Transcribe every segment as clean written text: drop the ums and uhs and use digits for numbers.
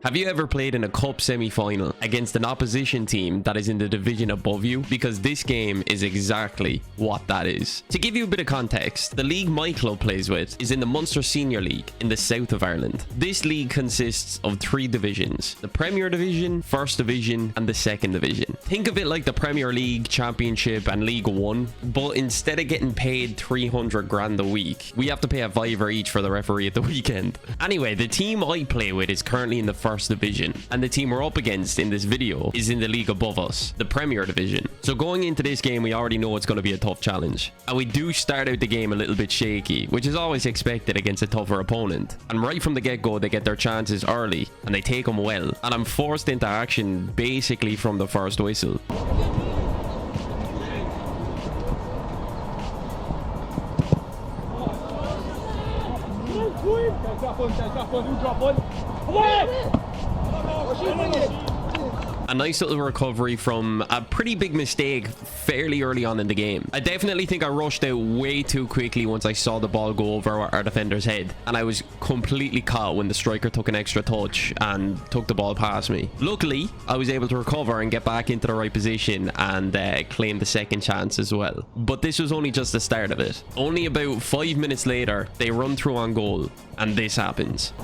Have you ever played in a cup semi-final against an opposition team that is in the division above you? Because this game is exactly what that is. To give you a bit of context, the league my club plays with is in the Munster Senior League in the south of Ireland. This league consists of 3 divisions: the Premier Division, First Division, and the Second Division. Think of it like the Premier League, Championship, and League One, but instead of getting paid 300 grand a week, we have to pay a fiver each for the referee at the weekend. Anyway, the team I play with is currently in the First Division, and the team we're up against in this video is in the league above us, the Premier Division. So going into this game, we already know it's going to be a tough challenge, and we do start out the game a little bit shaky, which is always expected against a tougher opponent. And right from the get-go, they get their chances early and they take them well, and I'm forced into action basically from the first whistle. A nice little recovery from a pretty big mistake fairly early on in the game. I definitely think I rushed out way too quickly once I saw the ball go over our defender's head, and I was completely caught when the striker took an extra touch and took the ball past me. Luckily, I was able to recover and get back into the right position and claim the second chance as well. But this was only just the start of it. Only about 5 minutes later, they run through on goal, and this happens.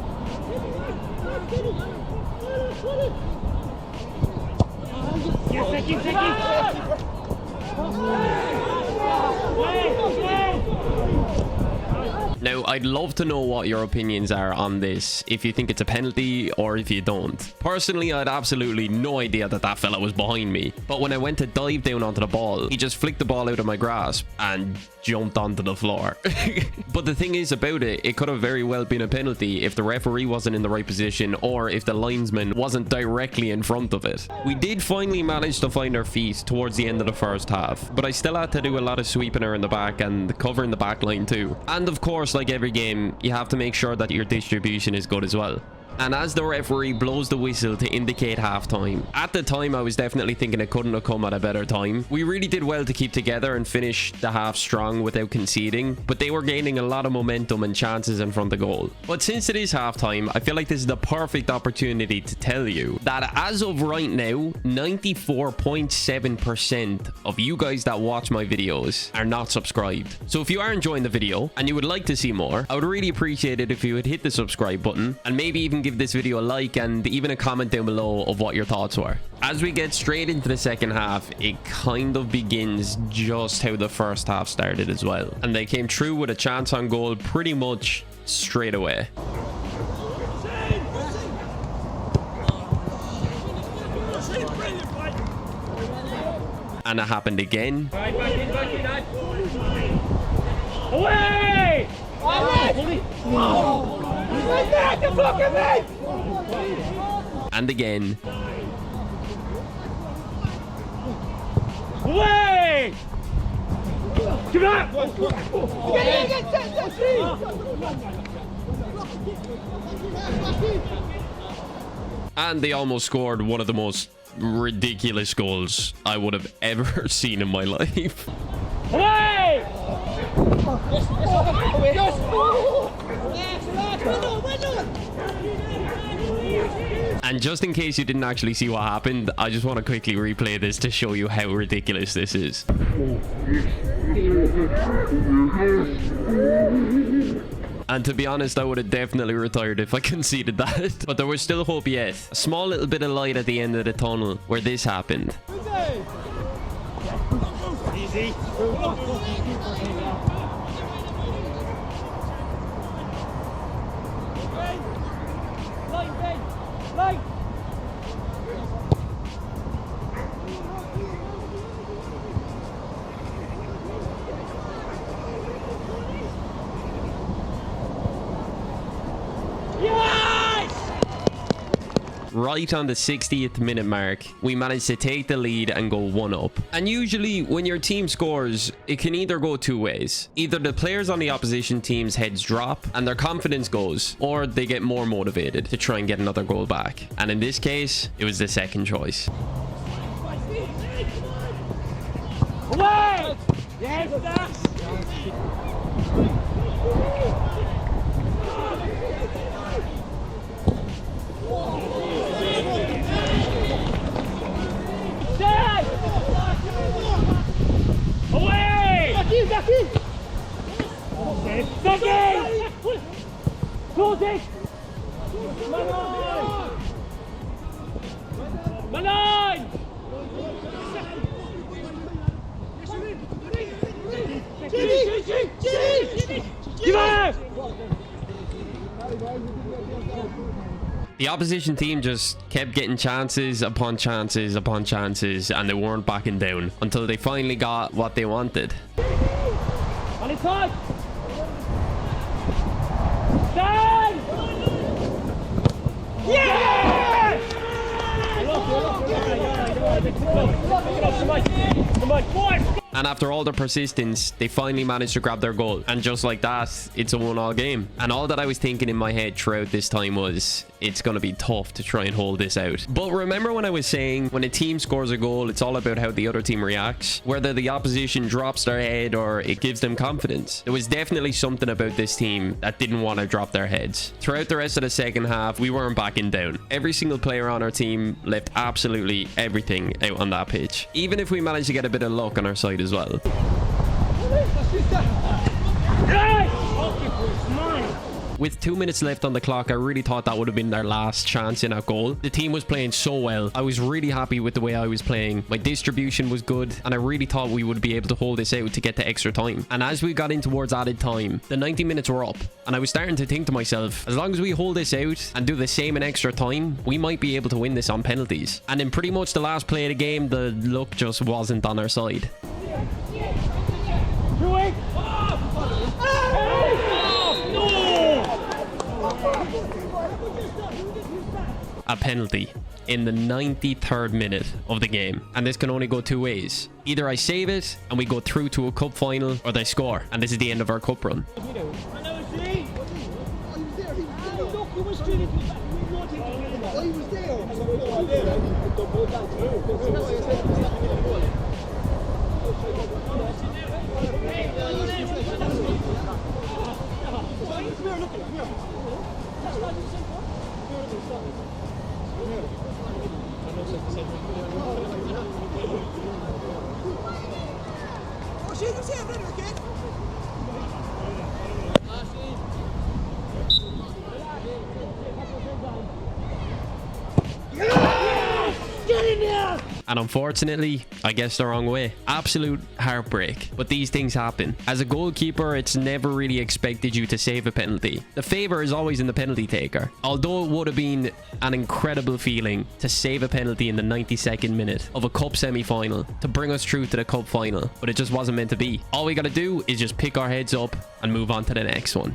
Now, I'd love to know what your opinions are on this, if you think it's a penalty or if you don't. Personally, I had absolutely no idea that that fella was behind me, but when I went to dive down onto the ball, he just flicked the ball out of my grasp and jumped onto the floor. But the thing is about it, it could have very well been a penalty if the referee wasn't in the right position or if the linesman wasn't directly in front of it. We did finally manage to find our feet towards the end of the first half, but I still had to do a lot of sweeping around the back and covering the back line too. And of course, like every game, you have to make sure that your distribution is good as well. And as the referee blows the whistle to indicate halftime, at the time I was definitely thinking it couldn't have come at a better time. We really did well to keep together and finish the half strong without conceding, but they were gaining a lot of momentum and chances in front of goal. But since it is halftime, I feel like this is the perfect opportunity to tell you that as of right now, 94.7% of you guys that watch my videos are not subscribed. So if you are enjoying the video and you would like to see more, I would really appreciate it if you would hit the subscribe button and maybe even give this video a like and even a comment down below of what your thoughts were. As we get straight into the second half, it kind of begins just how the first half started as well, and they came through with a chance on goal pretty much straight away. And it happened again. Away! And again. Away! Come on! And they almost scored one of the most ridiculous goals I would have ever seen in my life. Away! And just in case you didn't actually see what happened, I just want to quickly replay this to show you how ridiculous this is. And to be honest, I would have definitely retired if I conceded that. But there was still hope yet. A small little bit of light at the end of the tunnel where this happened. Easy. Right on the 60th minute mark, we managed to take the lead and go 1-up. And usually when your team scores, it can either go 2 ways. Either the players on the opposition team's heads drop and their confidence goes, or they get more motivated to try and get another goal back. And in this case, it was the second choice. Away! Yes, The opposition team just kept getting chances upon chances upon chances, and they weren't backing down until they finally got what they wanted. On his side! Yeah! Come on, boys! And after all their persistence, they finally managed to grab their goal. And just like that, it's a 1-1 game. And all that I was thinking in my head throughout this time was, it's going to be tough to try and hold this out. But remember when I was saying, when a team scores a goal, it's all about how the other team reacts. Whether the opposition drops their head or it gives them confidence. There was definitely something about this team that didn't want to drop their heads. Throughout the rest of the second half, we weren't backing down. Every single player on our team left absolutely everything out on that pitch. Even if we managed to get a bit of luck on our side as well. With 2 minutes left on the clock, I really thought that would have been their last chance in our goal. The team was playing so well. I was really happy with the way I was playing. My distribution was good, and I really thought we would be able to hold this out to get to extra time. And as we got in towards added time, the 90 minutes were up, and I was starting to think to myself, as long as we hold this out and do the same in extra time, we might be able to win this on penalties. And in pretty much the last play of the game, the luck just wasn't on our side. A penalty in the 93rd minute of the game, and this can only go two ways. Either I save it and we go through to a cup final, or they score and this is the end of our cup run. And unfortunately, I guessed the wrong way. Absolute heartbreak. But these things happen. As a goalkeeper, it's never really expected you to save a penalty. The favour is always in the penalty taker. Although it would have been an incredible feeling to save a penalty in the 92nd minute of a cup semi-final to bring us through to the cup final. But it just wasn't meant to be. All we got to do is just pick our heads up and move on to the next one.